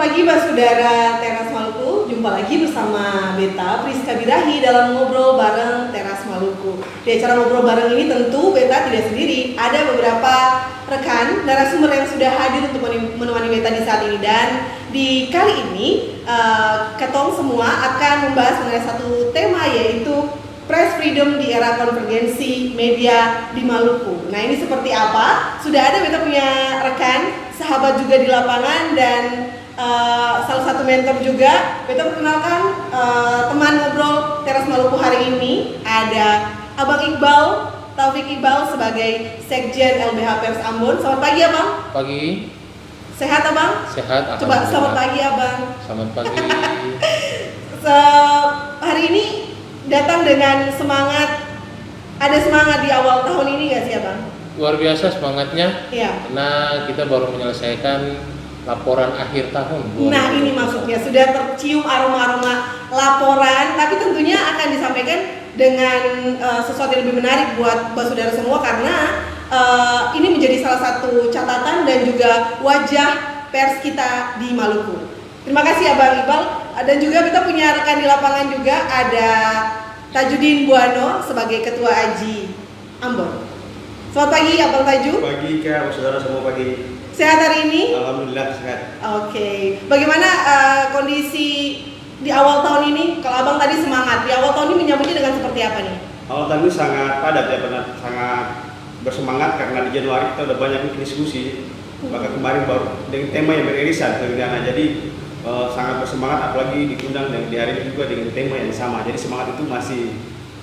pagi Saudara Teras Maluku, jumpa lagi bersama Beta Priska Birahi dalam Ngobrol Bareng Teras Maluku. Di acara Ngobrol Bareng ini tentu Beta tidak sendiri, ada beberapa rekan narasumber yang sudah hadir untuk menemani Beta di saat ini. Dan di kali ini ketong semua akan membahas mengenai satu tema, yaitu Press Freedom di era konvergensi media di Maluku. Nah, ini seperti apa? Sudah ada Beta punya rekan, sahabat juga di lapangan, dan salah satu mentor juga. Beta perkenalkan teman ngobrol Teras Maluku hari ini, ada Abang Iqbal, Taufik Iqbal sebagai Sekjen LBH Pers Ambon. Selamat pagi Abang. Pagi. Sehat Abang? Sehat. Coba selamat pagi Abang. Selamat pagi. Hari ini datang dengan semangat. Ada semangat di awal tahun ini nggak sih Abang? Luar biasa semangatnya. Iya. Karena kita baru menyelesaikan laporan akhir tahun. Nah, ini maksudnya sudah tercium aroma-aroma laporan, tapi tentunya akan disampaikan dengan sesuatu yang lebih menarik buat saudara semua, karena ini menjadi salah satu catatan dan juga wajah pers kita di Maluku. Terima kasih Abang Iqbal, dan juga kita punya rekan di lapangan juga, ada Tajudin Buano sebagai Ketua Aji Ambon. Selamat pagi Abang Taju. Pagi Kak, saudara semua pagi. Sehat hari ini? Alhamdulillah sehat. Oke. Bagaimana kondisi di awal tahun ini? Kalau Abang tadi semangat, di awal tahun ini menyambutnya dengan seperti apa nih? Awal tahun ini sangat padat ya, sangat bersemangat karena di Januari kita udah banyak diskusi. Bahkan kemarin baru dengan tema yang beririsan sebenarnya. Jadi sangat bersemangat, apalagi diundang dan di hari ini juga dengan tema yang sama. Jadi semangat itu masih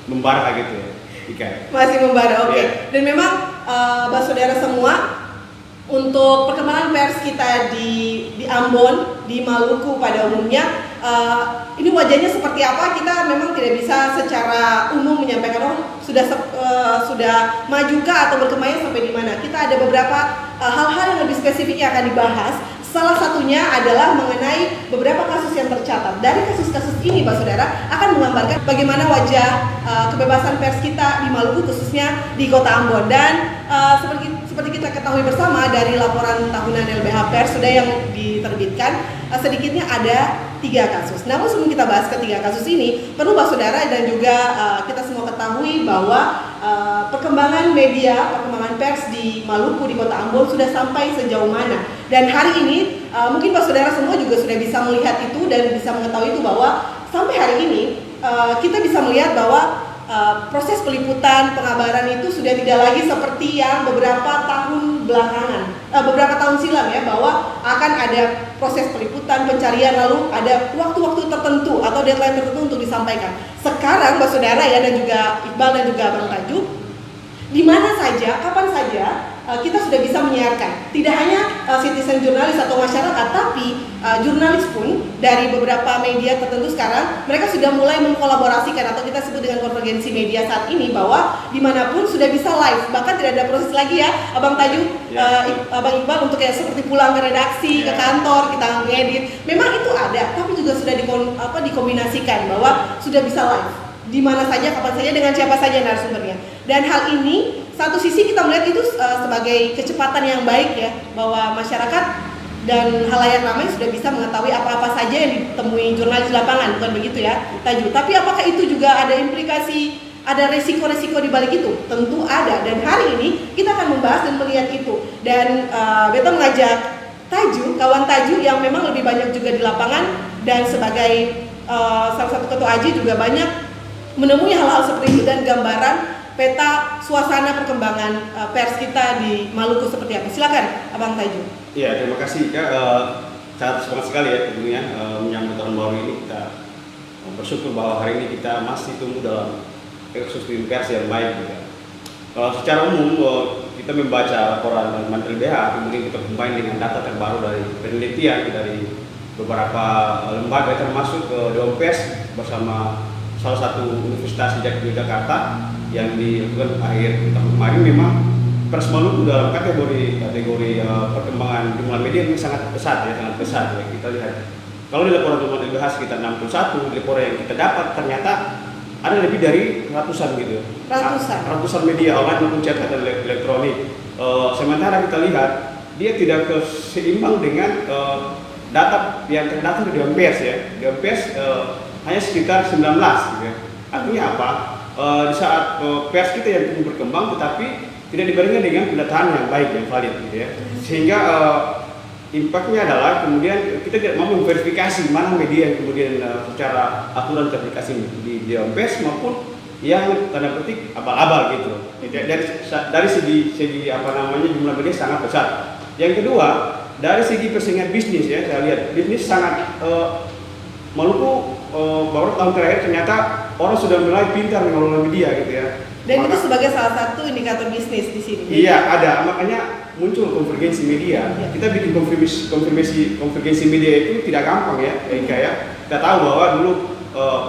membara gitu ya. Masih membara, oke. Yeah. Dan memang saudara semua, untuk perkembangan pers kita di Ambon, di Maluku pada umumnya, ini wajahnya seperti apa, kita memang tidak bisa secara umum menyampaikan sudah majukah atau berkembangnya sampai di mana. Kita ada beberapa hal-hal yang lebih spesifik yang akan dibahas. Salah satunya adalah mengenai beberapa kasus yang tercatat. Dari kasus-kasus ini, saudara, akan menggambarkan bagaimana wajah kebebasan pers kita di Maluku, khususnya di Kota Ambon. Dan seperti kita ketahui bersama dari laporan tahunan LBH Pers sudah yang diterbitkan, sedikitnya ada 3 kasus. Namun sebelum kita bahas ketiga kasus ini, perlu saudara dan juga kita semua ketahui bahwa perkembangan media, perkembangan pers di Maluku, di Kota Ambon sudah sampai sejauh mana. Dan hari ini mungkin saudara semua juga sudah bisa melihat itu dan bisa mengetahui itu, bahwa sampai hari ini kita bisa melihat bahwa proses peliputan, pengabaran itu sudah tidak lagi seperti yang beberapa tahun belakangan, beberapa tahun silam ya, bahwa akan ada proses peliputan, pencarian, lalu ada waktu-waktu tertentu atau deadline tertentu untuk disampaikan. Sekarang saudara ya, dan juga Iqbal dan juga Abang Taju, di mana saja, kapan saja kita sudah bisa menyiarkan. Tidak hanya citizen jurnalis atau masyarakat, tapi jurnalis pun dari beberapa media tertentu sekarang mereka sudah mulai mengkolaborasikan, atau kita sebut dengan konvergensi media saat ini, bahwa dimanapun sudah bisa live, bahkan tidak ada proses lagi ya Abang Taju, Abang Iqbal, untuk kayak seperti pulang ke redaksi, ke kantor, kita ngedit. Memang itu ada, tapi juga sudah dikombinasikan bahwa sudah bisa live di mana saja, kapan saja, dengan siapa saja narasumbernya. Dan hal ini, satu sisi kita melihat itu sebagai kecepatan yang baik ya, bahwa masyarakat dan halayak ramai sudah bisa mengetahui apa-apa saja yang ditemui jurnalis lapangan, bukan begitu ya Taju? Tapi apakah itu juga ada implikasi, ada resiko-resiko di balik itu? Tentu ada, dan hari ini kita akan membahas dan melihat itu. Dan Beta mengajak Taju, kawan Taju yang memang lebih banyak juga di lapangan, dan sebagai salah satu ketua AJI juga banyak menemui hal-hal seperti itu, dan gambaran peta suasana perkembangan pers kita di Maluku seperti apa. Silakan Abang Taju. Iya, terima kasih Kak. Sangat semangat sekali ya tentunya menyambut tahun baru ini. Kita bersyukur bahwa hari ini kita masih tumbuh dalam ekosistem pers yang baik gitu. Kalau secara umum kita membaca laporan Menteri LBH, kemudian kita combine dengan data terbaru dari penelitian dari beberapa lembaga, termasuk Dewan Pers bersama salah satu universitas di Jakarta, yang dilakukan akhir tahun kemarin. Memang pers Maluku dalam kategori perkembangan jumlah media ini sangat pesat ya, kita lihat. Kalau di laporan teman LBH sekitar 61, di laporan yang kita dapat ternyata ada lebih dari ratusan gitu. Ratusan media online maupun cetak dan elektronik. Sementara kita lihat dia tidak seimbang dengan data yang terdaftar di Dewan Pers ya. Dewan Pers hanya sekitar 19 gitu ya. Artinya apa? Di saat pers kita yang tumbuh berkembang tetapi tidak dibarengi dengan pendataan yang baik, yang valid gitu ya. Sehingga impactnya adalah kemudian kita tidak mau memverifikasi mana media yang kemudian secara aturan teraplikasi di Dewan Pers maupun yang tanda petik abal-abal gitu. Dari segi apa namanya jumlah media sangat besar. Yang kedua, dari segi persaingan bisnis ya, saya lihat bisnis sangat Maluku beberapa tahun terakhir ternyata orang sudah mulai pintar mengelola media gitu ya. Dan itu sebagai salah satu indikator bisnis di sini. Iya, ada. Makanya muncul konvergensi media. Ya. Kita bikin konvergensi media itu tidak gampang ya, Eka ya. Kita tahu bahwa dulu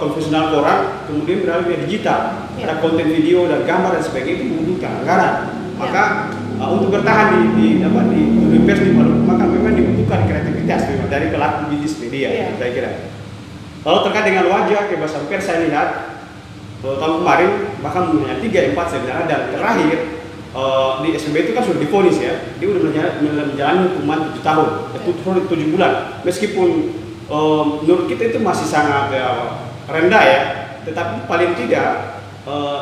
konvensional koran kemudian beralih ke digital. Ya. Ada konten video dan gambar dan sebagainya itu membutuhkan anggaran. Maka untuk bertahan di pers di Maluku, maka memang dibutuhkan kreativitas memang dari pelaku bisnis media. Ya. Saya kira. Lalu terkait dengan wajah kebebasan pers, saya lihat tahun kemarin bahkan punya 3-4 sebenarnya, dan terakhir di SMB itu kan sudah divonis ya, dia sudah menjalani hukuman 7 tahun, 7 bulan. Meskipun menurut kita itu masih sangat rendah ya, tetapi paling tidak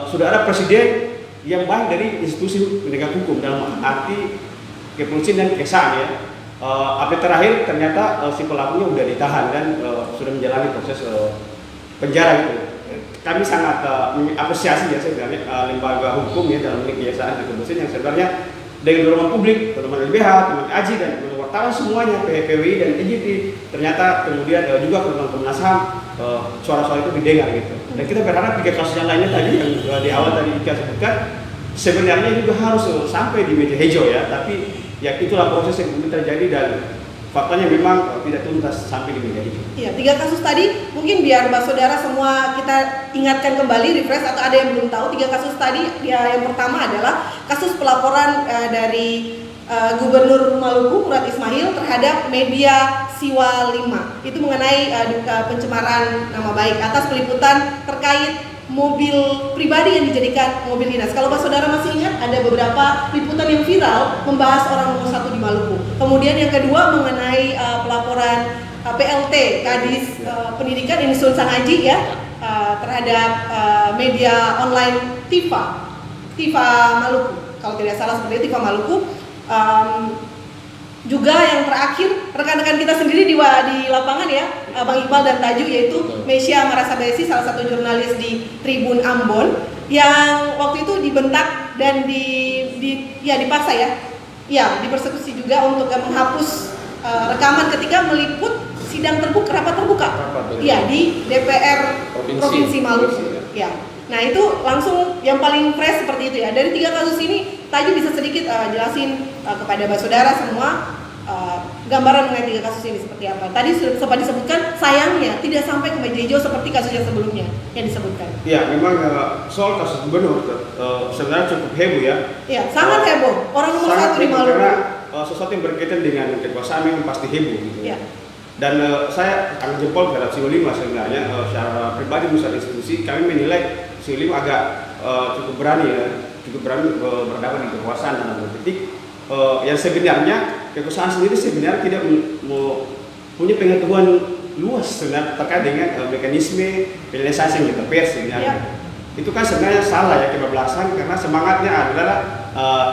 sudah ada presiden yang baik dari institusi penegak hukum dalam arti kepolisian dan kejaksaan ya. Update terakhir ternyata si pelakunya sudah ditahan dan sudah menjalani proses penjara itu. Kami sangat mengapresiasi ya sebenarnya lembaga hukum ya dalam kejaksaan dan kepolisian yang sebenarnya dengan dorongan publik, teman-teman LBH, teman AJI dan teman wartawan semuanya, PWI dan EJT, ternyata kemudian juga teman Komnas HAM suara-suara itu didengar gitu. Dan kita berharap 3 kasus yang lainnya tadi yang di awal tadi Ika sebutkan sebenarnya juga harus sampai di meja hijau ya, tapi ya itulah proses yang kemudian terjadi dan faktanya memang tidak tuntas sampai di meja hijau. Iya, 3 kasus tadi mungkin biar Mbak Saudara semua kita ingatkan kembali, refresh atau ada yang belum tahu. 3 kasus tadi ya, yang pertama adalah kasus pelaporan dari Gubernur Maluku Murad Ismail terhadap media Siwa 5. Itu mengenai pencemaran nama baik atas peliputan terkait mobil pribadi yang dijadikan mobil dinas. Kalau Pak Saudara masih ingat, ada beberapa liputan yang viral membahas orang nomor 1 di Maluku. Kemudian yang kedua mengenai pelaporan PLT Kadis Pendidikan Insun Sangaji ya terhadap media online Tifa Maluku. Kalau tidak salah seperti itu, Tifa Maluku. Juga yang terakhir rekan-rekan kita sendiri di lapangan ya, Bang Iqbal dan Taju, yaitu Mesya Marasabesi, salah satu jurnalis di Tribun Ambon yang waktu itu dibentak dan dipaksa ya, dipersekusi juga untuk menghapus rekaman ketika meliput sidang rapat terbuka ya di DPR Provinsi Maluku ya. Nah itu langsung yang paling fresh seperti itu ya. Dari 3 kasus ini Taju bisa sedikit jelasin kepada Mbak Saudara semua gambaran mengenai 3 kasus ini seperti apa. Tadi sempat disebutkan sayangnya tidak sampai ke meja hijau seperti kasus yang sebelumnya yang disebutkan. Ya memang soal kasus gubernur sebenarnya cukup heboh ya. Iya sangat heboh. Orang nomor 1 di Maluku. Karena sesuatu yang berkaitan dengan kekuasaan memang pasti heboh gitu ya. Dan saya angkat jempol terhadap Siwa 5 sebenarnya secara pribadi misalnya institusi kami menilai Siwa 5 agak cukup berani berhadapan di kekuasaan dalam politik yang sebenarnya kekuasaan sendiri sebenarnya tidak punya pengetahuan luas sebenarnya terkait dengan mekanisme penyelesaian yang kita pers sebenarnya. Itu kan sebenarnya salah ya, kebablasan karena semangatnya adalah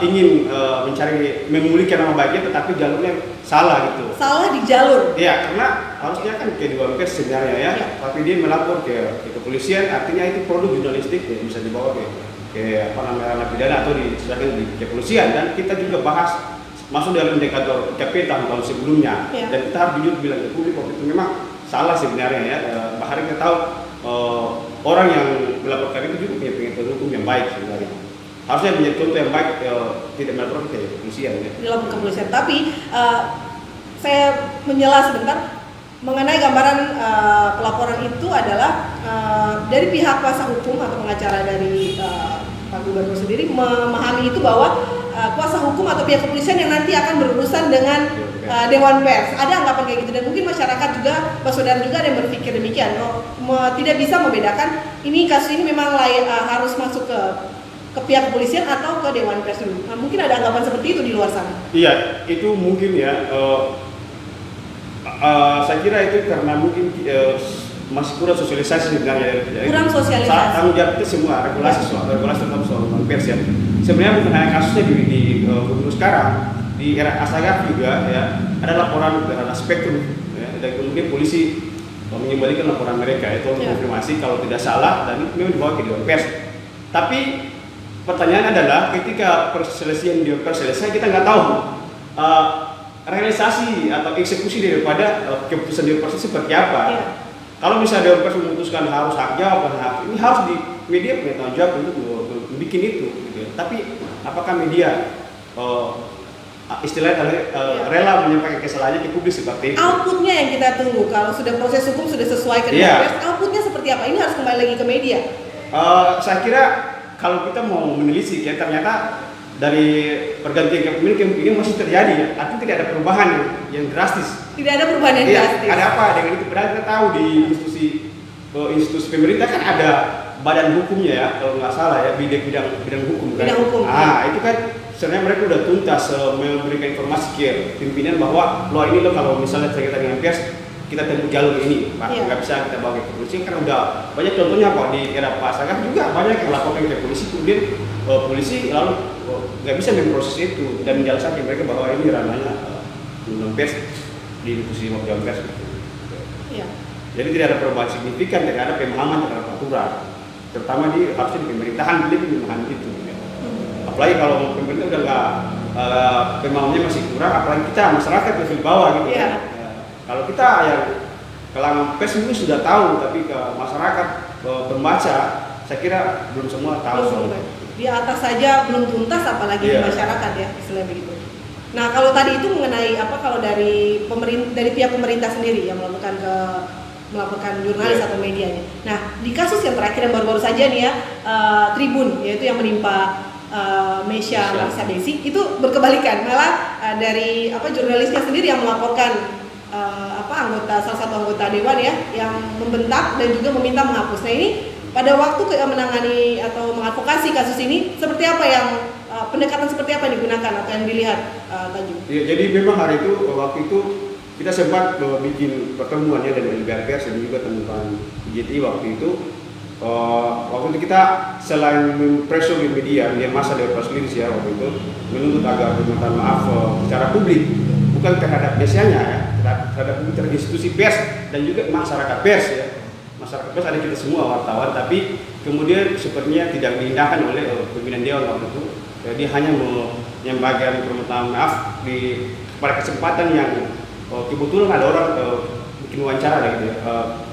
ingin mencari memulihkan nama baiknya tetapi jalurnya salah gitu. Salah di jalur. Iya, karena harusnya kan ke Dewan Pers sebenarnya ya. Tapi dia melapor ke kepolisian, artinya itu produk jurnalistik ya, bisa dibawa ke ranah pidana atau diserahkan di kepolisian, dan kita juga bahas masuk dalam indikator IKP tahun-tahun sebelumnya. Dan kita harus jujur bilang ke publik waktu itu memang salah sebenarnya ya. Bahkan kita tahu orang yang melaporkan itu juga punya pengetahuan hukum yang baik sebenarnya. Harusnya menjadi contoh yang baik, tidak melaporkan ke kepolisian ya. Dilapor ke kepolisian. Tapi saya menyela sebentar mengenai gambaran pelaporan itu adalah dari pihak kuasa hukum atau pengacara dari Pak Gubernur sendiri memahami itu bahwa kuasa hukum atau pihak kepolisian yang nanti akan berurusan dengan Dewan Pers. Ada anggapan kayak gitu, dan mungkin masyarakat juga, Pak Saudara juga ada yang berpikir demikian. Tidak bisa membedakan ini kasus ini memang harus masuk ke pihak kepolisian atau ke Dewan Pers dulu. Mungkin ada anggapan seperti itu di luar sana. Iya, itu mungkin ya. Saya kira itu karena mungkin masih kurang sosialisasi sebenarnya. Kurang sosialisasi. Tanggung jawab itu semua regulasi tentang soal pers ya. Sebenarnya bukan hanya kasusnya di gubernur sekarang, di era Asagaf juga ya ada laporan terhadap Spektrum ya, dan kemudian polisi mengembalikan laporan mereka itu konfirmasi kalau tidak salah dan itu memang dibawa ke Dewan Pers. Tapi pertanyaan adalah ketika perselisihan Dewan Pers selesai kita nggak tahu realisasi atau eksekusi daripada keputusan Dewan Pers seperti apa. Kalau misalnya Dewan Pers memutuskan harus hak jawab ini harus di media punya tanggung jawab untuk bikin itu. Gitu. Tapi apakah media istilahnya rela menyampaikan kesalahannya ke publik seperti itu? Outputnya yang kita tunggu kalau sudah proses hukum sudah sesuai ke Dewan Pers, outputnya seperti apa? Ini harus kembali lagi ke media. Saya kira kalau kita mau menelisik ya ternyata dari pergantian kepemilikan ini masih terjadi ya, artinya tidak ada perubahan yang drastis. Tidak ada perubahan yang drastis. Ada apa dengan itu? Padahal kita tahu di institusi pemerintah kan ada badan hukumnya ya, kalau nggak salah ya, bidang hukum kan. Bidang hukum. Itu kan sebenarnya mereka udah tuntas memberikan informasi ke pimpinan bahwa lo ini lo kalau misalnya terkait dengan pers kita tempuh jalur ini, Pak. Nggak bisa kita bawa ke polisi karena udah banyak contohnya Pak di era Pak Asagaf juga banyak yang laporkan ke polisi kemudian polisi lalu nggak bisa memproses itu dan menjelaskan ke mereka bahwa ini ranahnya undang pers di diskusi Dewan Pers. Iya. Jadi tidak ada perubahan signifikan, tidak ada pemahaman terhadap aturan, terutama harusnya di pemerintahan lebih memahami itu. Apalagi kalau pemerintah udah nggak pemahamannya masih kurang, apalagi kita masyarakat level bawah gitu. Kalau kita yang kalangan pers itu sudah tahu, tapi ke masyarakat pembaca, saya kira belum semua tahu soal itu. Di atas saja belum tuntas, apalagi di masyarakat ya, istilahnya begitu. Nah kalau tadi itu mengenai apa kalau dari pihak pemerintah sendiri yang melaporkan jurnalis atau medianya. Nah di kasus yang terakhir yang baru-baru saja nih ya Tribun yaitu yang menimpa Mesya Marissa Desi itu berkebalikan malah dari jurnalisnya sendiri yang melaporkan salah satu anggota dewan ya yang membentak dan juga meminta menghapus. Nah ini pada waktu menangani atau mengadvokasi kasus ini seperti apa yang pendekatan seperti apa yang digunakan atau yang dilihat Tanjung? Ya, jadi memang waktu itu kita sempat bikin pertemuannya dengan LBH Pers dan juga teman-teman IJTI waktu itu. Waktu itu kita selain mempressure di media masa Dewan Pers sendiri ya waktu itu menuntut agar meminta maaf secara publik bukan terhadap biasanya ya terhadap institusi pers dan juga masyarakat pers ya. Masyarakat pers ada kita semua wartawan tapi kemudian sepertinya tidak diindahkan oleh pimpinan dewan waktu itu. Dia hanya menyampaikan permintaan maaf pada kesempatan yang kebetulan ada orang bikin wawancara gitu ya,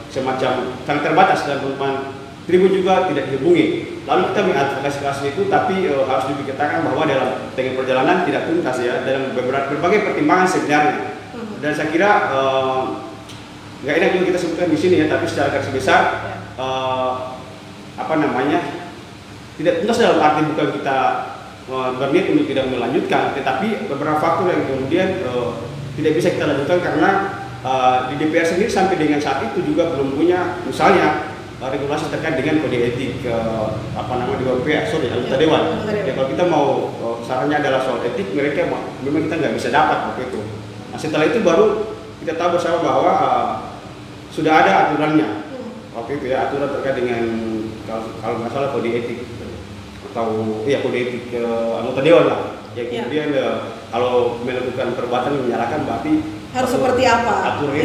semacam sangat terbatas dan teman Tribun juga tidak dihubungi. Lalu kita mengadvokasi kasus itu tapi harus dikatakan bahwa dengan perjalanan tidak tuntas ya dalam berbagai pertimbangan sebenarnya. Dan saya kira nggak enak juga kita sebutkan di sini ya, tapi secara garis besar tidak tuntas dalam arti bukan kita berniat untuk tidak melanjutkan, tetapi beberapa faktor yang kemudian tidak bisa kita lanjutkan karena di DPR sendiri sampai dengan saat itu juga belum punya misalnya regulasi terkait dengan kode etik Dewan Pers, anggota dewan. Ya, kalau kita mau sarannya adalah soal etik mereka memang kita nggak bisa dapat waktu itu. Nah, setelah itu baru kita tahu bersama bahwa sudah ada aturannya waktu itu ya, aturan terkait dengan kalau nggak salah kode etik atau kode etik anggota dewan lah. Ya kemudian kalau melakukan perbuatan yang menyalahkan berarti harus seperti apa aturannya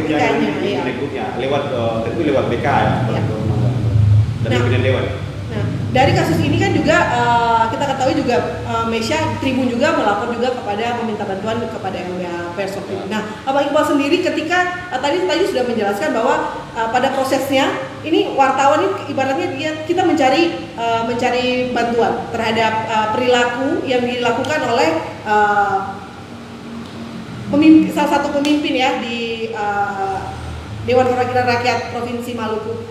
berikutnya lewat BK ya. Dari pimpinan dewan. Nah, dari kasus ini kan juga kita ketahui juga Mesya Tribun juga melapor juga kepada meminta bantuan kepada LBH Pers. Nah, Abang Iqbal sendiri ketika tadi sudah menjelaskan bahwa pada prosesnya ini wartawan ini ibaratnya kita mencari bantuan terhadap perilaku yang dilakukan oleh salah satu pemimpin ya di Dewan Perwakilan Rakyat Provinsi Maluku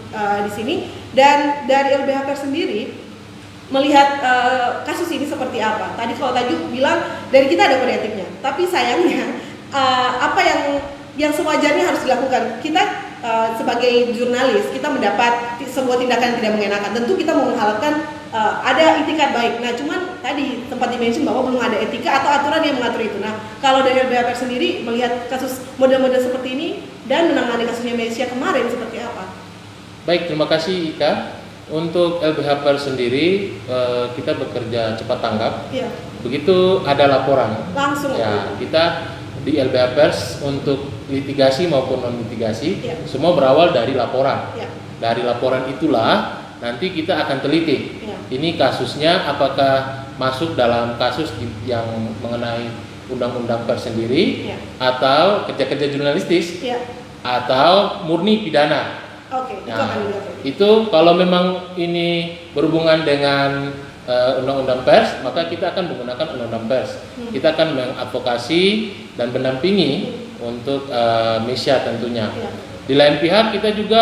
di sini, dan dari LBH Pers sendiri melihat kasus ini seperti apa. Tadi kalau Tajuk bilang dari kita ada kode etiknya, tapi sayangnya apa yang sewajarnya harus dilakukan. Kita sebagai jurnalis kita mendapat sebuah tindakan yang tidak mengenakan. Tentu kita mau mengharapkan ada itikat baik. Nah, cuman tadi sempat dimention bahwa belum ada etika atau aturan yang mengatur itu. Nah, kalau dari LBH Pers sendiri melihat kasus model-model seperti ini dan menangani kasusnya Mesia kemarin seperti apa? Baik, terima kasih Ika. Untuk LBH Pers sendiri kita bekerja cepat tanggap. Iya. Begitu ada laporan, Langsung. ya kita di LBH Pers untuk litigasi maupun non litigasi Iya. semua berawal dari laporan. Iya. Dari laporan itulah nanti kita akan teliti. Iya. Ini kasusnya apakah masuk dalam kasus yang mengenai undang-undang pers sendiri, Iya. atau kerja-kerja jurnalistis, Iya. atau murni pidana. Oke, itu Nah, akan dilihat. itu kalau memang ini berhubungan dengan undang-undang pers, maka kita akan menggunakan undang-undang pers. Kita akan mengadvokasi dan mendampingi untuk Mesia tentunya. Iya. Di lain pihak kita juga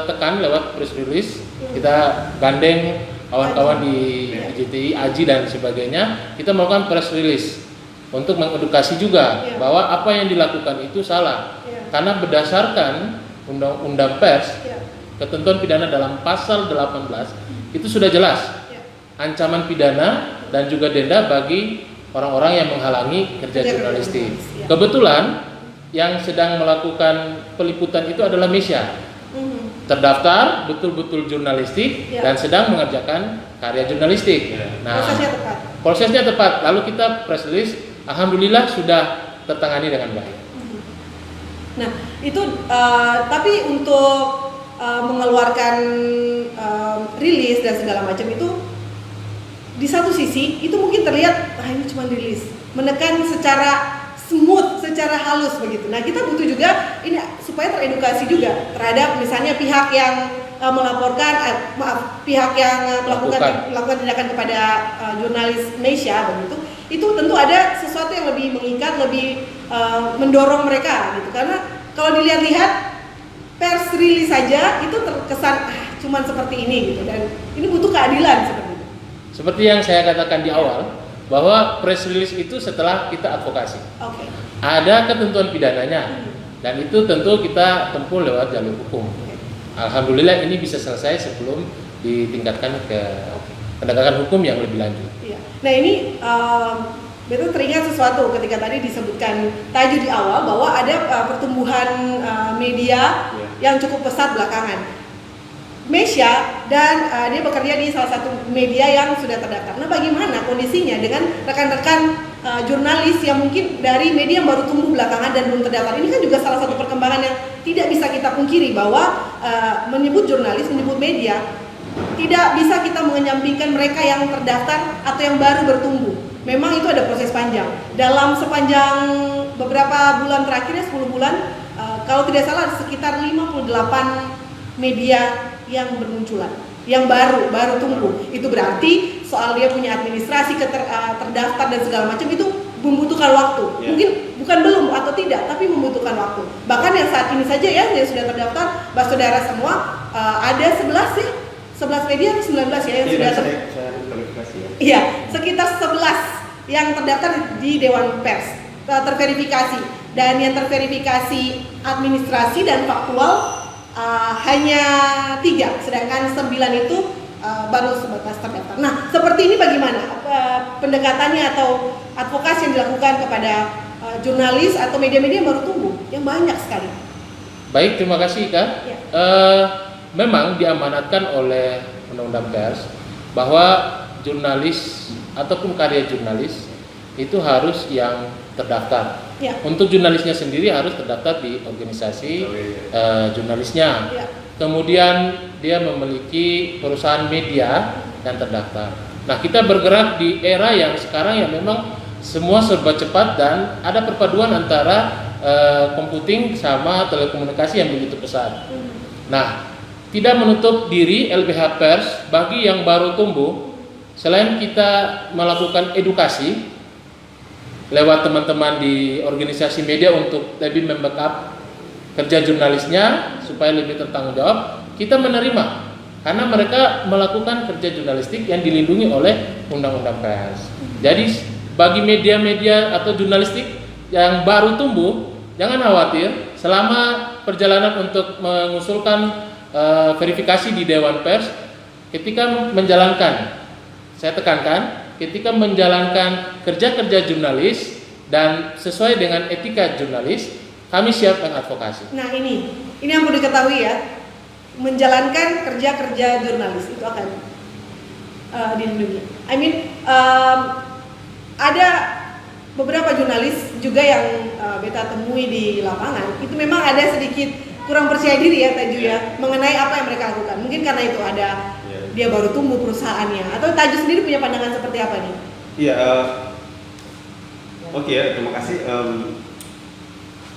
tekan lewat press release, kita gandeng kawan-kawan di JTI, AJI dan sebagainya, kita melakukan press release untuk mengedukasi juga Iya. bahwa apa yang dilakukan itu salah. Iya. Karena berdasarkan undang-undang pers, Iya. ketentuan pidana dalam pasal 18 itu sudah jelas. Iya. Ancaman pidana dan juga denda bagi orang-orang yang menghalangi kerja Kerja jurnalistik. jurnalis, ya. Kebetulan yang sedang melakukan peliputan itu adalah Mesia. Mhm. Terdaftar betul-betul jurnalistik Ya. dan sedang mengerjakan karya jurnalistik. Ya. Nah, Prosesnya tepat. prosesnya tepat. Lalu kita press release, alhamdulillah sudah tertangani dengan baik. Nah, itu tapi untuk mengeluarkan rilis dan segala macam itu di satu sisi itu mungkin terlihat ini cuma rilis, menekan secara smooth, secara halus begitu. Nah, kita butuh juga ini supaya teredukasi juga terhadap misalnya pihak yang melaporkan, pihak yang melakukan tindakan kepada jurnalis Mesia begitu. Itu tentu ada sesuatu yang lebih mengikat, lebih mendorong mereka gitu. Karena kalau dilihat-lihat pers rilis saja itu terkesan cuman seperti ini gitu, dan ini butuh keadilan seperti itu. Seperti yang saya katakan di awal, bahwa press release itu setelah kita advokasi. Oke. Ada ketentuan pidananya, dan itu tentu kita tempuh lewat jalur hukum. Alhamdulillah ini bisa selesai sebelum ditingkatkan ke penegakan hukum yang lebih lanjut. Iya. Nah ini betul teringat sesuatu ketika tadi disebutkan Taju di awal bahwa ada pertumbuhan media yang cukup pesat belakangan. Mesia dan dia bekerja di salah satu media yang sudah terdaftar. Nah, bagaimana kondisinya dengan rekan-rekan jurnalis yang mungkin dari media yang baru tumbuh belakangan dan belum terdaftar? Ini kan juga salah satu perkembangan yang tidak bisa kita pungkiri bahwa menyebut jurnalis, menyebut media, tidak bisa kita menyampingkan mereka yang terdaftar atau yang baru bertumbuh. Memang itu ada proses panjang. Dalam sepanjang beberapa bulan terakhirnya 10 bulan, kalau tidak salah sekitar 58 media yang bermunculan, yang baru tumbuh. Itu berarti soal dia punya administrasi terdaftar dan segala macam itu membutuhkan waktu. Mungkin bukan belum atau tidak, tapi membutuhkan waktu. Bahkan yang saat ini saja ya yang sudah terdaftar, saudara semua ada 11 media atau 19 ya yang sudah terverifikasi ya. Iya, sekitar 11 yang terdaftar di Dewan Pers terverifikasi, dan yang terverifikasi administrasi dan faktual hanya 3, sedangkan 9 itu baru sebatas terdaftar. Nah, seperti ini bagaimana pendekatannya atau advokasi yang dilakukan kepada jurnalis atau media-media yang baru tumbuh yang banyak sekali? Baik, terima kasih Kak. Ya. Memang diamanatkan oleh Undang-Undang Pers bahwa jurnalis ataupun karya jurnalis itu harus yang terdaftar. Ya. Untuk jurnalisnya sendiri harus terdaftar di organisasi jurnalisnya. Ya. Kemudian dia memiliki perusahaan media dan terdaftar. Nah, kita bergerak di era yang sekarang yang memang semua serba cepat dan ada perpaduan antara computing sama telekomunikasi yang begitu pesat. Nah, tidak menutup diri LBH Pers bagi yang baru tumbuh, selain kita melakukan edukasi lewat teman-teman di organisasi media untuk lebih membackup kerja jurnalisnya supaya lebih bertanggung jawab, kita menerima karena mereka melakukan kerja jurnalistik yang dilindungi oleh Undang-Undang Pers. Jadi bagi media-media atau jurnalistik yang baru tumbuh, jangan khawatir selama perjalanan untuk mengusulkan verifikasi di Dewan Pers, ketika menjalankan, saya tekankan, ketika menjalankan kerja-kerja jurnalis dan sesuai dengan etika jurnalis, kami siap mengadvokasi. Nah ini yang perlu diketahui ya, menjalankan kerja jurnalis itu akan dilindungi. I mean ada beberapa jurnalis juga yang beta temui di lapangan itu memang ada sedikit kurang percaya diri ya Taju ya mengenai apa yang mereka lakukan. Mungkin karena itu ada dia baru tumbuh perusahaannya, atau Taju sendiri punya pandangan seperti apa nih? Iya, oke ya, terima kasih.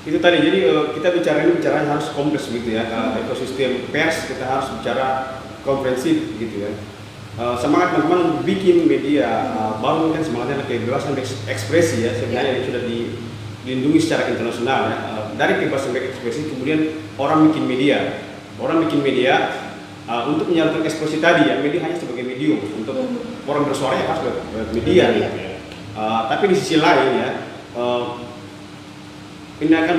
Itu tadi, jadi kita bicara harus kompleks gitu ya. Ekosistem pers kita harus bicara komprehensif gitu ya. Semangat teman-teman bikin media baru kan semangatnya kebebasan ekspresi ya, sebenarnya yang sudah dilindungi secara internasional ya. Dari kebebasan ekspresi kemudian orang bikin media untuk menyalurkan ekspresi tadi ya. Media hanya sebagai medium untuk orang bersuara ya harus media gitu ya. Tapi di sisi lain ya, ini akan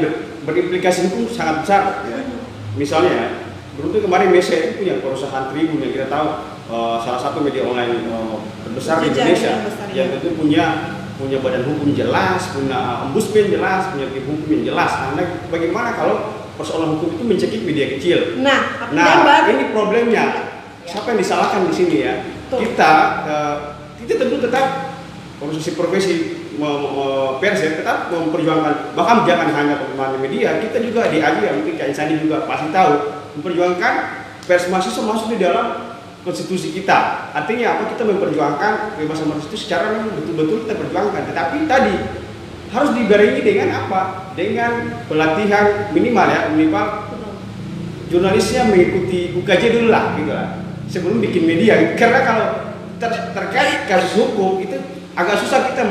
berimplikasi hukum sangat besar ya. Misalnya beruntung kemarin Mesa itu punya perusahaan Tribun yang kita tahu salah satu media online terbesar di Indonesia yang tentu punya badan hukum jelas, punya ombudsman jelas, punya tim hukum yang jelas. Nah, bagaimana kalau persoalan hukum itu mencekik media kecil? Nah ini problemnya. Siapa yang disalahkan di sini ya? Kita tentu tetap organisasi profesi pers ya, tetap memperjuangkan, bahkan jangan hanya teman-teman media, kita juga di AJI mungkin Kak Insani juga pasti tahu memperjuangkan pers mahasiswa masuk di dalam konstitusi kita. Artinya apa? Kita memperjuangkan kebebasan mahasiswa itu secara betul-betul kita perjuangkan. Tetapi tadi harus dibarengi dengan apa? Dengan pelatihan minimal jurnalisnya mengikuti UKJ dulu lah gitu lah, sebelum bikin media. Karena kalau terkait kasus hukum itu agak susah kita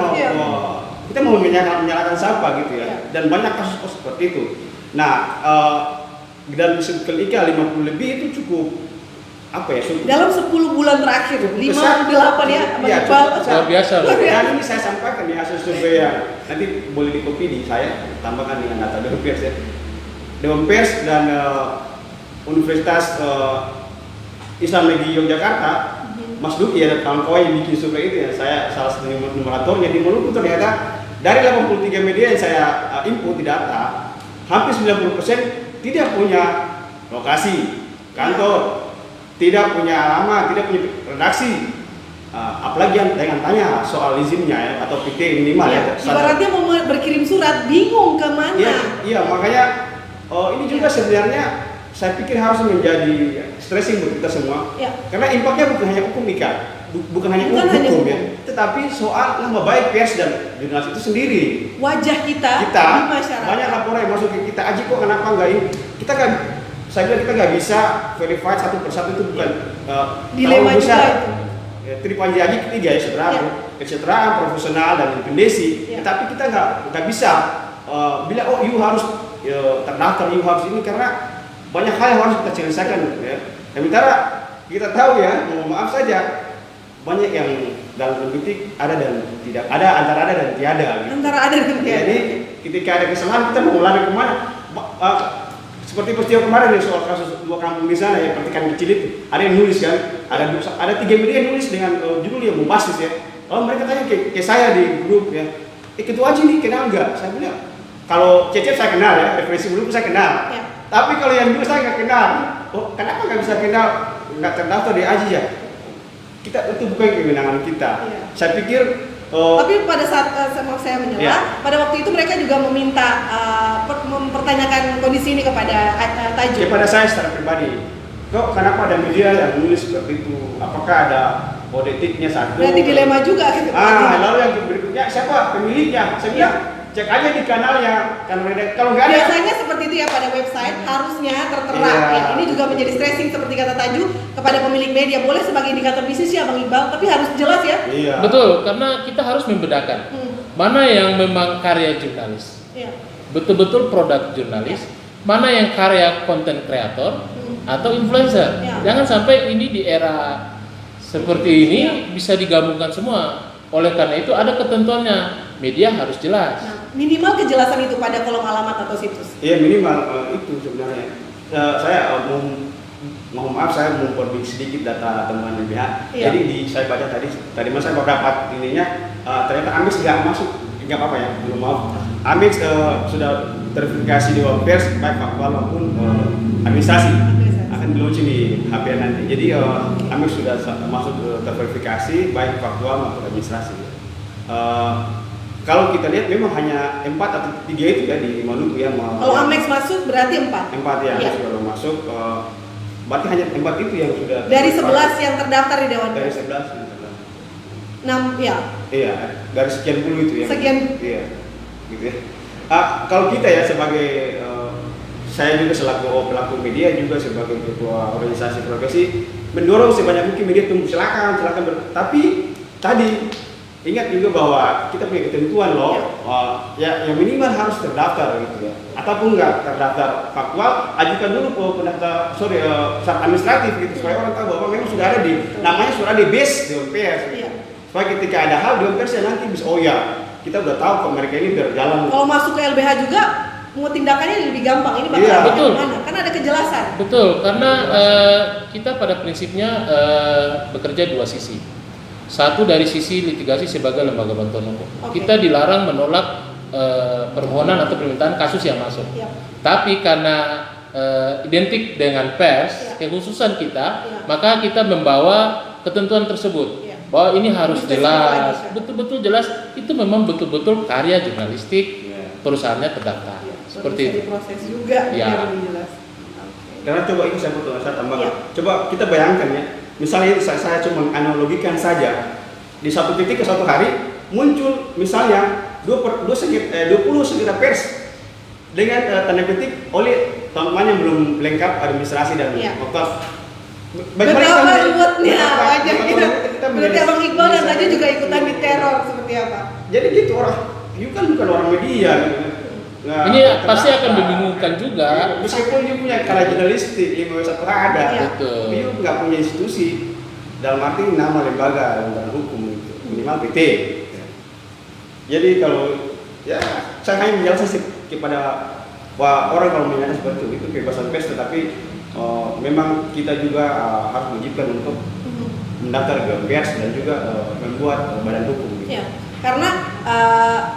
mau menyalahkan siapa gitu ya. Dan banyak kasus seperti itu. Nah, dan sirkel IKA 50 lebih itu cukup apa ya? Dalam 10 bulan terakhir 5-8 ya, luar biasa loh. Dan ini saya sampaikan di hasil survei yang nanti boleh dikopi di saya, tambahkan dengan data Dewan Pers ya. Dewan Pers dan Universitas Islam Negeri Yogyakarta, Mas Duki ada kawan-kawan yang bikin survei itu ya, saya salah satu numeratornya di Maluku. Ternyata dari 83 media yang saya input di data, hampir 90% tidak punya lokasi kantor, tidak punya alamat, tidak punya redaksi. Apalagi yang dengan tanya soal izinnya ya, atau PT minimal ya. Ibaratnya mau berkirim surat bingung kemana. Iya, makanya ini juga sebenarnya saya pikir harus menjadi stressing buat kita semua. Karena impactnya bukan hanya hukum bukan hanya hukum ya, tetapi soal nama baik pers dan jurnalis itu sendiri. Wajah kita di masyarakat. Banyak laporan yang masuk ke kita, Aji kok kenapa enggak ini? Saya bilang kita nggak bisa verify satu persatu, itu bukan dilema juga itu. Tripanji Aji ketiga ya, kesejahteraan, profesional dan independensi. Tapi kita nggak bisa bilang you harus terdaftar, you harus ini, karena banyak hal yang harus kita selesaikan ya. Sementara kita tahu ya, maaf saja, banyak yang dalam politik ada dan tidak ada, antara ada dan tiada gitu. Antara ada dan tiada. Jadi ketika ada kesalahan kita mau lari kemana? Seperti peristiwa kemarin ya, soal kasus 2 kampung di sana ya, pertikan kecil itu, ada yang nulis kan, ada 3 media yang nulis dengan judul yang bombastis ya. Lalu mereka tanya ke saya di grup ya, ketua Aji nih kenal nggak? Saya bilang, kalau Cecep saya kenal ya, referensi grup saya kenal. Tapi kalau yang dulu saya nggak kenal. Oh, kenapa nggak bisa kenal? Nggak terdaftar di Aji ya? Itu bukan kewenangan kita. Saya pikir. Tapi pada saat saya menyela, pada waktu itu mereka juga meminta mempertanyakan kondisi ini kepada Taju. Kepada saya secara pribadi. Kok kenapa ada media yang nulis seperti itu? Apakah ada kode etiknya satu? Berarti dilema juga gitu. Lalu yang berikutnya siapa pemiliknya? Saya bilang cek aja di kanalnya. Kalau nggak ada. Biasanya seperti itu ya, pada website harusnya tertera. Ya, ini juga menjadi stressing seperti kata Taju kepada pemilik media. Boleh sebagai indikator bisnis ya Bang Iqbal, tapi harus jelas ya. Betul, karena kita harus membedakan mana yang memang karya jurnalis, betul-betul produk jurnalis, mana yang karya konten kreator atau influencer. Jangan sampai ini di era seperti ini bisa digabungkan semua. Oleh karena itu ada ketentuannya, media harus jelas. Minimal kejelasan itu pada kolom alamat atau situs. Iya, minimal itu sebenarnya. Saya mohon maaf, saya memperbaiki sedikit data teman LBH. Jadi saya baca tadi mas saya dapat ininya, ternyata Amex nggak masuk, nggak apa-apa ya, belum maaf. Amex sudah verifikasi Dewan Pers baik faktual maupun administrasi akan di-launching di HPN nanti. Jadi kami sudah masuk terverifikasi baik faktual maupun administrasi. Kalau kita lihat memang hanya 4 atau 3 itu ya di Maluku ya. Kalau Amex masuk berarti 4. 4 ya, Iya. sudah masuk. Berarti hanya 4 itu yang sudah Dari 11 yang terdaftar di Dewan dari Pers. 11 yang terdaftar. 6 ya. Iya, dari sekian puluh itu ya. Sekian. Iya. Gitu ya. Kalau kita ya sebagai saya juga selaku pelaku media juga sebagai ketua organisasi profesi mendorong sebanyak mungkin media tumbuh, silakan tapi tadi ingat juga bahwa kita punya ketentuan loh, ya yang minimal harus terdaftar gitu ya, ataupun enggak terdaftar faktual, ajukan dulu ke pendaftar syarat administratif gitu supaya orang tahu bahwa memang sudah ada namanya sudah ada di base Dewan Pers. Iya. Supaya ketika ada hal Dewan Pers ya nanti bisa kita udah tahu kok mereka ini berjalan. Kalau masuk ke LBH juga mau tindakannya lebih gampang. Ini bakal Iya. Betul. gimana? Karena ada kejelasan. Betul, karena kita pada prinsipnya bekerja dua sisi. Satu dari sisi litigasi sebagai lembaga bantuan hukum. Oke. Kita dilarang menolak permohonan atau permintaan kasus yang masuk. Iya. Tapi karena identik dengan pers, Iya. kekhususan kita, Iya. maka kita membawa ketentuan tersebut. Iya. Bahwa ini harus Bisa jelas, lagi, kan? betul-betul jelas. Itu memang betul-betul karya jurnalistik, Iya. perusahaannya terdaftar. Iya. Seperti Bisa itu. diproses juga Iya. biar lebih jelas. Oke. Karena coba ini saya tambah. Iya. Coba kita bayangkan ya, misalnya saya cuma analogikan saja di satu titik ke satu hari muncul misalnya 20 segera pers dengan tanda petik oleh teman-teman yang belum lengkap administrasi dan Iya. fakta. Betapa ruwetnya wajah kita. kita Berarti Abang Iqbal dan tadi juga ikutan di teror seperti apa? Jadi gitu orang, you kan bukan orang media gitu. Nah, Ini pasti kenapa? akan membingungkan juga. Meskipun you punya karya jurnalistik, you satu ada, Iya. Betul. you nggak punya institusi dalam arti nama lembaga hukum itu minimal PT. Jadi kalau ya saya hanya menjelaskan kepada orang kalau menyatakan seperti itu kebebasan pers, tetapi memang kita juga harus mewajibkan untuk mendaftar ke pers dan juga membuat badan hukum. Gitu. Ya, karena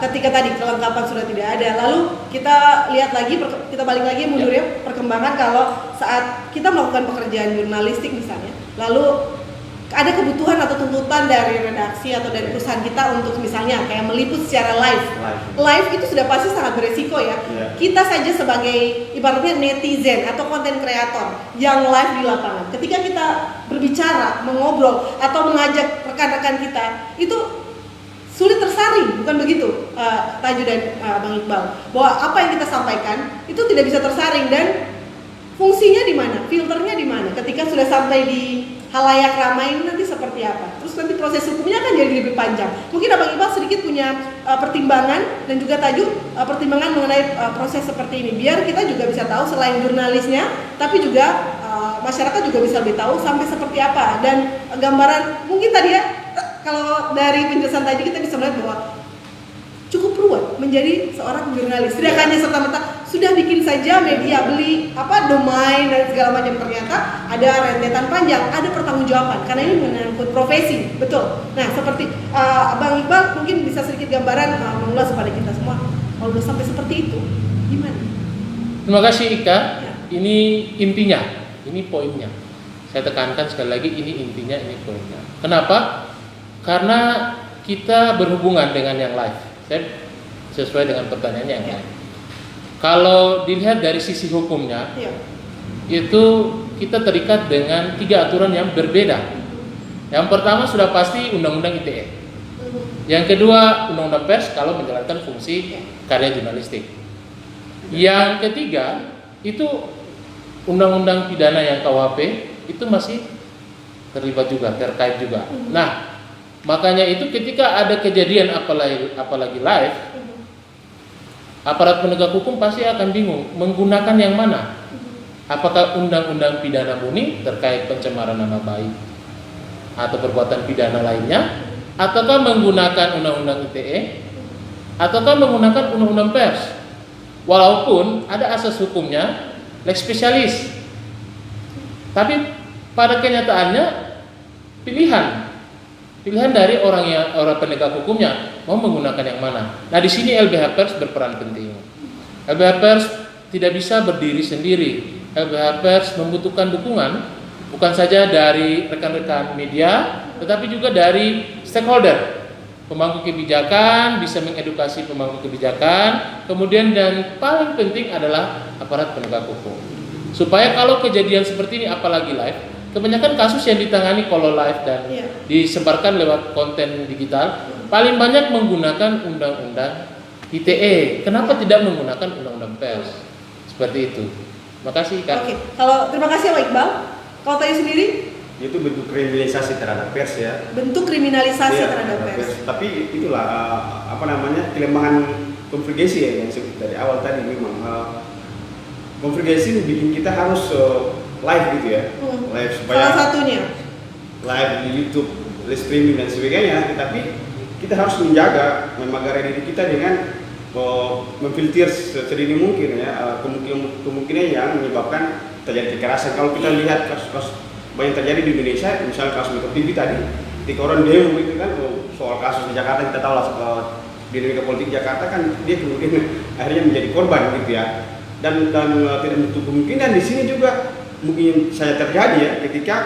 ketika tadi kelengkapan sudah tidak ada, lalu kita lihat lagi, kita balik lagi mundur ya, perkembangan kalau saat kita melakukan pekerjaan jurnalistik misalnya, lalu ada kebutuhan atau tuntutan dari redaksi atau dari perusahaan kita untuk misalnya kayak meliput secara live itu sudah pasti sangat beresiko ya. Yeah. Kita saja sebagai ibaratnya netizen atau konten kreator yang live di lapangan, ketika kita berbicara, mengobrol atau mengajak rekan-rekan kita, itu sulit tersaring, bukan begitu Taju dan Bang Iqbal, bahwa apa yang kita sampaikan itu tidak bisa tersaring dan fungsinya di mana, filternya di mana, ketika sudah sampai di halayak ramai ini nanti seperti apa, terus nanti proses hukumnya akan jadi lebih panjang. Mungkin Abang Iqbal sedikit punya pertimbangan dan juga Taju pertimbangan mengenai proses seperti ini, biar kita juga bisa tahu selain jurnalisnya, tapi juga masyarakat juga bisa lebih tahu sampai seperti apa dan gambaran mungkin tadi ya. Kalau dari penjelasan tadi kita bisa melihat bahwa cukup ruwet menjadi seorang jurnalis. Tidak hanya serta-merta sudah bikin saja media, beli domain dan segala macam, ternyata ada rentetan panjang, ada pertanggungjawaban karena ini menyangkut profesi, betul. Nah, seperti Bang Iqbal mungkin bisa sedikit gambaran mengulas kepada kita semua. Kalau udah sampai seperti itu, gimana? Terima kasih Ika. Ya. Ini intinya, ini poinnya. Saya tekankan sekali lagi, ini intinya, ini poinnya. Kenapa? Karena kita berhubungan dengan yang live. Saya sesuai dengan pertanyaannya yang lain. Kalau dilihat dari sisi hukumnya, Iya. itu kita terikat dengan 3 aturan yang berbeda. Yang pertama sudah pasti Undang-Undang ITE. Yang kedua Undang-Undang Pers kalau menjalankan fungsi karya jurnalistik. Yang ketiga itu Undang-Undang Pidana yang KUHP itu masih terlibat juga, terkait juga. Nah, makanya itu ketika ada kejadian apalagi live, aparat penegak hukum pasti akan bingung menggunakan yang mana. Apakah undang-undang pidana murni terkait pencemaran nama baik atau perbuatan pidana lainnya, ataukah menggunakan undang-undang ITE, ataukah menggunakan undang-undang pers. Walaupun ada asas hukumnya lex specialis, tapi pada kenyataannya pilihan dari orang penegak hukumnya mau menggunakan yang mana. Nah, di sini LBH Pers berperan penting. LBH Pers tidak bisa berdiri sendiri. LBH Pers membutuhkan dukungan bukan saja dari rekan-rekan media, tetapi juga dari stakeholder. Pemangku kebijakan bisa mengedukasi pemangku kebijakan, kemudian dan paling penting adalah aparat penegak hukum. Supaya kalau kejadian seperti ini, apalagi live, kebanyakan kasus yang ditangani kalau live dan disebarkan lewat konten digital, paling banyak menggunakan undang-undang ITE. Kenapa tidak menggunakan undang-undang pers? Seperti itu. Makasih Kak. Oke, kalau terima kasih Pak Iqbal. Kalau tadi sendiri? Itu bentuk kriminalisasi terhadap pers ya. Bentuk kriminalisasi terhadap pers. Tapi itulah kelemahan konvergensi ya yang disebut dari awal tadi memang konvergensi bikin kita harus live gitu ya. Live supaya salah satunya live di YouTube, live streaming dan sebagainya. Tapi kita harus menjaga, memagari diri kita dengan memfilter sedini mungkin ya kemungkinan yang menyebabkan terjadi kekerasan. Kalau kita lihat kasus-kasus banyak terjadi di Indonesia, misalnya kasus Metro TV tadi, ketika orang demo itu kan soal kasus di Jakarta, kita tahu lah dinamika politik Jakarta kan dia kemudian akhirnya menjadi korban gitu ya. Dan tidak menutup kemungkinan di sini juga mungkin saya terjadi ya ketika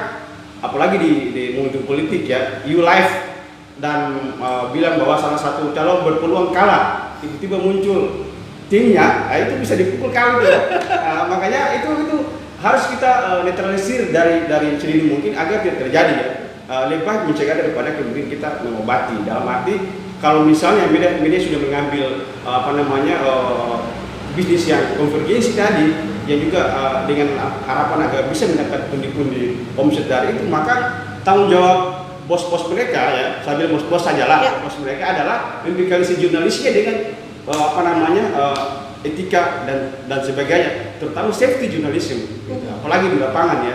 apalagi di momentum politik ya, you live dan bilang bahwa salah satu calon berpeluang kalah, tiba-tiba muncul timnya, itu bisa dipukul kali tuh. Makanya itu harus kita netralisir dari sedini mungkin agar tidak terjadi ya. Lebih baik mencegah daripada kemudian kita mengobati. Dalam arti kalau misalnya media sudah mengambil bisnis yang konvergensi tadi, yang juga dengan harapan agar bisa mendapat pundi-pundi omset dari itu, maka tanggung jawab bos-bos mereka ya, saya bilang bos-bos sajalah, bos mereka adalah membekali jurnalisnya dengan etika dan sebagainya, terutama safety journalism, apalagi di lapangan ya.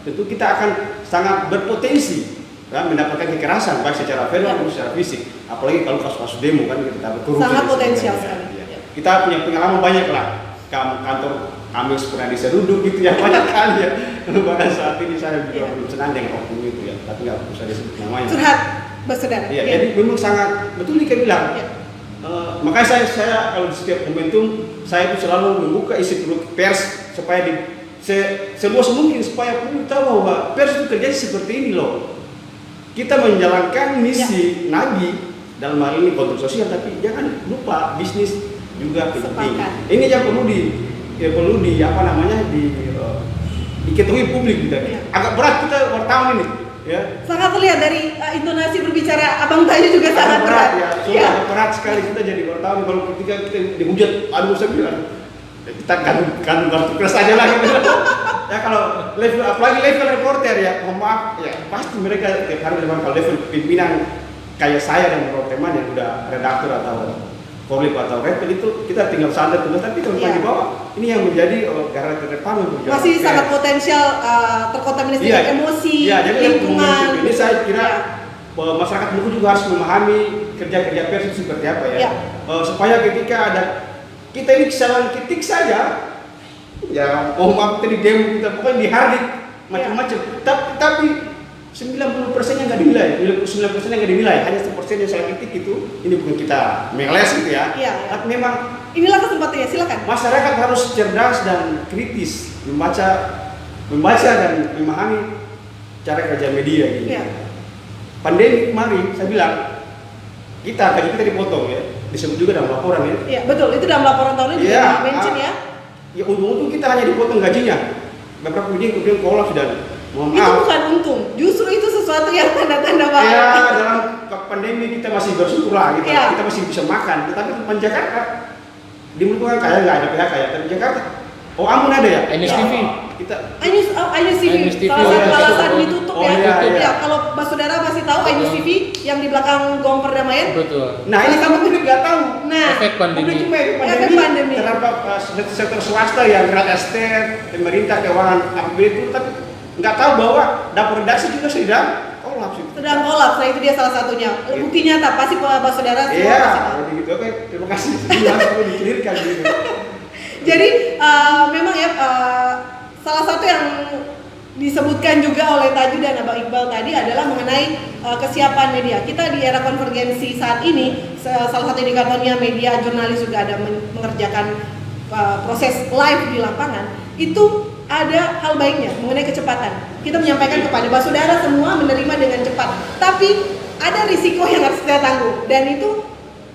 Tentu kita akan sangat berpotensi ya, mendapatkan kekerasan baik secara verbal maupun secara fisik, apalagi kalau kasus-kasus demo kan kita korupsi. Sangat potensial sekali. Ya. Kita punya pengalaman banyak lah, kantor kami pernah diseruduk gitu ya, banyak kali ya. Bahkan saat ini saya juga belum senang dengan oknum itu ya, tapi nggak usah disebut namanya. Curhat, Mbak Saudara. Ya, jadi memang sangat betul nih kayak bilang. Makanya saya kalau di setiap momentum saya itu selalu membuka isi perut pers supaya seluas mungkin supaya publik tahu bahwa pers itu kerja seperti ini loh. Kita menjalankan misi Nabi dalam hal ini kontrol sosial, tapi jangan lupa bisnis juga penting. Ini yang perlu diketahui publik kita. Agak berat kita wartawan ini. Ya. Sangat terlihat dari intonasi berbicara Abang Tayu juga sangat berat. Ya, berat sekali kita jadi wartawan kalau ketika kita dihujat, saya bilang kita kan kartu keras aja lah gitu. Ya kalau level apalagi level reporter ya, mohon maaf ya pasti mereka tiap hari kalau level pimpinan kayak saya dan beberapa teman yang udah redaktur atau polip atau repel itu kita tinggal santai tulis, tapi kalau di bawah ini yang menjadi garda terdepan masih sangat potensial terkontaminasi dengan emosi, jadi lingkungan. Ini saya kira masyarakat buku juga harus memahami kerja pers itu seperti apa ya. Supaya ketika ada kita ini kesalahan ketik saja ya, maaf tadi demo kita pokoknya dihardik macam-macam, tapi 90%-nya nggak dinilai, 99%-nya nggak dinilai, hanya 1% yang salah ketik itu. Ini bukan kita meles gitu ya. Tapi memang inilah kesempatannya, silakan. Masyarakat harus cerdas dan kritis membaca dan memahami cara kerja media gitu. Pandemi kemarin saya bilang gaji kita dipotong ya, disebut juga dalam laporan ya. Iya betul, itu dalam laporan tahun ini juga mention ya. Ya untung kita hanya dipotong gajinya. Beberapa kemudian kolaps dan mohon maaf. Itu bukan untung, justru itu sesuatu yang tanda-tanda bahwa ya dalam pandemi kita masih bersyukur lah gitu. Kita masih bisa makan. Tetapi di Jakarta di Meluku kan kaya nggak ada PHK ya, tapi Jakarta Ambon ada ya? Ainus TV. Ainus TV. Salah satu alasan ditutup ya. Kalau Mbak Saudara masih tahu Ainus TV yang di belakang Gong Perdamaian. Betul. Nah ini kamu publik nggak tahu. Efek pandemi. Efek pandemi. Terhadap sektor swasta yang real estate, pemerintah, keuangan, APBD itu, tapi nggak tahu bahwa dapur redaksi juga sedang kolaps. Nah itu dia salah satunya. Bukti nyata pasti Mbak Saudara semua pasti tahu. Gitu. Oke, terima kasih. Langsung dikelirkan gitu. Jadi memang ya salah satu yang disebutkan juga oleh Tajuh dan Abang Iqbal tadi adalah mengenai kesiapan media. Kita di era konvergensi saat ini, salah satu indikatornya media jurnalis juga ada mengerjakan proses live di lapangan itu ada hal baiknya mengenai kecepatan. Kita menyampaikan kepada saudara semua menerima dengan cepat, tapi ada risiko yang harus kita tanggung, dan itu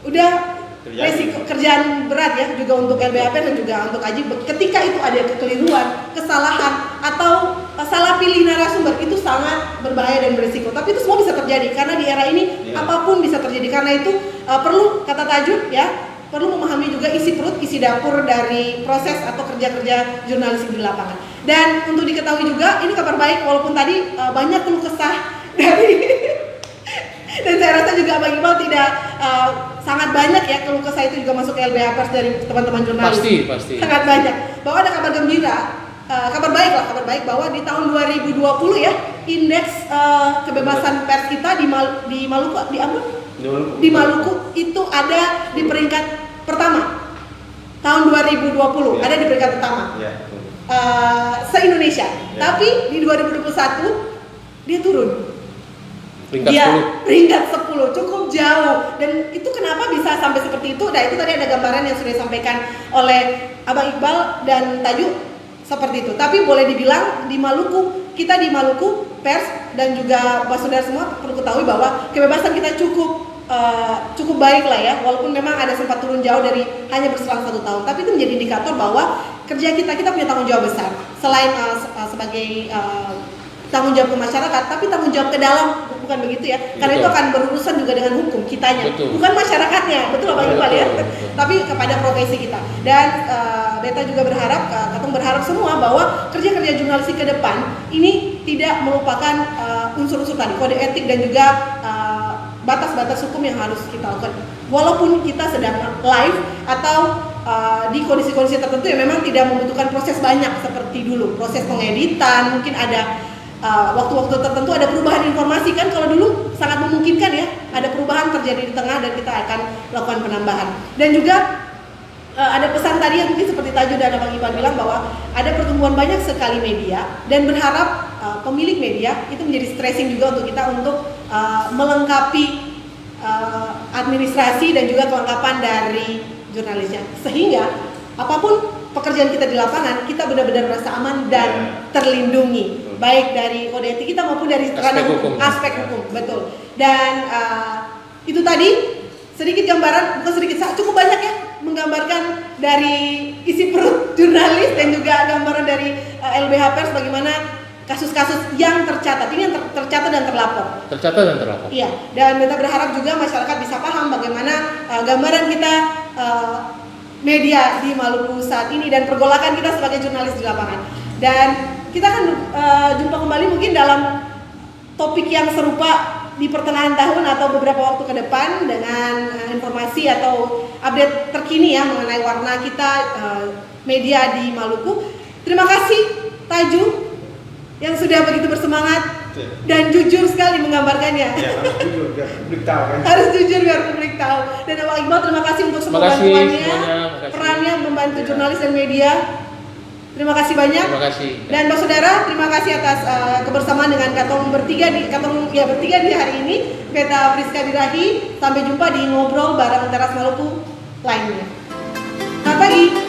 udah risiko kerjaan berat ya juga untuk LBHP dan juga untuk Aji. Ketika itu ada kekeliruan, kesalahan atau salah pilih narasumber, itu sangat berbahaya dan berisiko. Tapi itu semua bisa terjadi karena di era ini apapun bisa terjadi. Karena itu perlu, kata Tajud ya, perlu memahami juga isi perut, isi dapur dari proses atau kerja-kerja jurnalistik di lapangan. Dan untuk diketahui juga, ini kabar baik walaupun tadi banyak keluh kesah dari dan saya rasa juga Bang Iqbal tidak sangat banyak ya keluh kesah itu juga masuk ke LBH Pers dari teman-teman jurnalis. Pasti. Sangat banyak. Bahwa ada kabar gembira, kabar baik bahwa di tahun 2020 ya, indeks kebebasan pers kita di Maluku, di Maluku itu ada di peringkat pertama. Tahun 2020 ada di peringkat pertama. Se-Indonesia. Tapi di 2021 dia turun. Peringkat 10, cukup jauh. Dan itu kenapa bisa sampai seperti itu? Nah, itu tadi ada gambaran yang sudah disampaikan oleh Abang Iqbal dan Tajuk seperti itu. Tapi boleh dibilang di Maluku, kita di Maluku pers dan juga saudara semua perlu ketahui bahwa kebebasan kita cukup baik lah ya, walaupun memang ada sempat turun jauh dari hanya berselang 1 tahun. Tapi itu menjadi indikator bahwa kerja kita punya tanggung jawab besar. Selain sebagai tanggung jawab ke masyarakat, tapi tanggung jawab ke dalam, bukan begitu ya? Karena itu akan berurusan juga dengan hukum kitanya, bukan masyarakatnya, betul Pak Iqbal ya? Tapi kepada profesi kita. Dan Beta juga berharap, Katong berharap semua bahwa kerja-kerja jurnalistik ke depan ini tidak melupakan unsur-unsur tadi, kode etik dan juga batas-batas hukum yang harus kita lakukan. Walaupun kita sedang live atau di kondisi-kondisi tertentu yang memang tidak membutuhkan proses banyak seperti dulu, proses pengeditan, mungkin ada waktu-waktu tertentu ada perubahan informasi kan, kalau dulu sangat memungkinkan ya ada perubahan terjadi di tengah dan kita akan melakukan penambahan. Dan juga ada pesan tadi yang mungkin seperti Tajuk dan Abang Iqbal bilang bahwa ada pertumbuhan banyak sekali media, dan berharap pemilik media itu menjadi stressing juga untuk kita untuk melengkapi administrasi dan juga kelengkapan dari jurnalisnya, sehingga apapun pekerjaan kita di lapangan kita benar-benar merasa aman dan terlindungi, baik dari kode etik kita maupun dari aspek hukum. Betul. Dan itu tadi sedikit gambaran, bukan sedikit, cukup banyak ya, menggambarkan dari isi perut jurnalis dan juga gambaran dari LBH Pers bagaimana kasus-kasus yang tercatat. Ini yang tercatat dan terlapor. Iya. Dan kita berharap juga masyarakat bisa paham bagaimana gambaran kita media di Maluku saat ini dan pergolakan kita sebagai jurnalis di lapangan. Dan kita akan jumpa kembali mungkin dalam topik yang serupa di pertengahan tahun atau beberapa waktu ke depan dengan informasi atau update terkini ya mengenai warna kita media di Maluku. Terima kasih Taju yang sudah begitu bersemangat dan jujur sekali menggambarkannya. Ya, harus jujur biar publik tahu kan. Harus jujur biar publik tahu. Dan Abang Iqbal terima kasih untuk semua bantuannya, perannya membantu jurnalis dan media. Terima kasih banyak. Terima kasih. Dan Pak Saudara, terima kasih atas kebersamaan dengan Katong bertiga di hari ini. Beta Priska Birahi. Sampai jumpa di ngobrol bareng Teras Maluku lainnya. Selamat pagi.